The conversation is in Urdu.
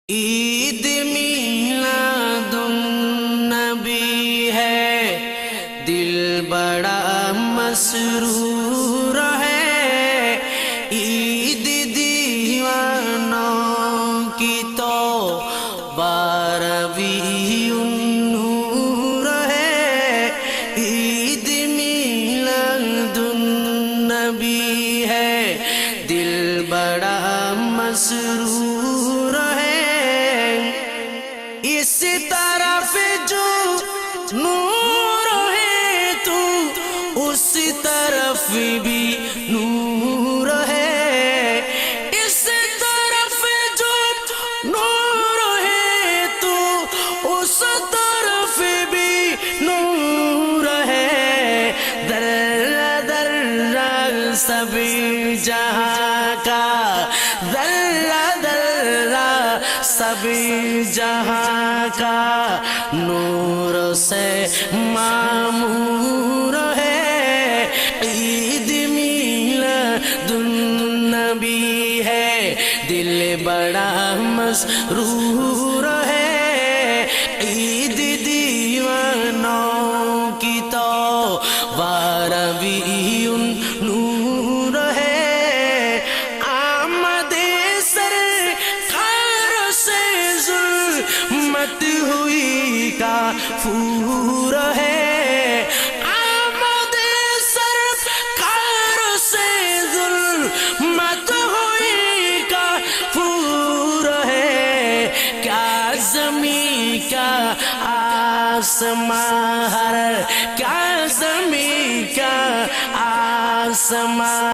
عید میلاد النبی ہے، دل بڑا مسرور ہے۔ عید دیوانوں کی تو 12ویں النور ہے۔ عید میلاد النبی ہے، دل بڑا مسرور ہے۔ اس طرف جو نور ہے تو اس طرف بھی نور ہے۔ اس طرف جو نور ہے تو اس طرف بھی نور ہے۔ ذرہ ذرہ سب جہاں کا، ذرہ ذرہ سب جہاں کا نور سے معمور ہے۔ عید میلاد النبی ہے، دل بڑا مسرور ہے۔ عید دیوانوں کی تو 12ویں النور ہے۔ آمد سرکار سے ظلمت ہوئی کافور ہے۔ آمد سرکار سے ظلمت ہوئی کافور ہے۔ کیا زمین کا آسمان، کیا زمین کا آسمان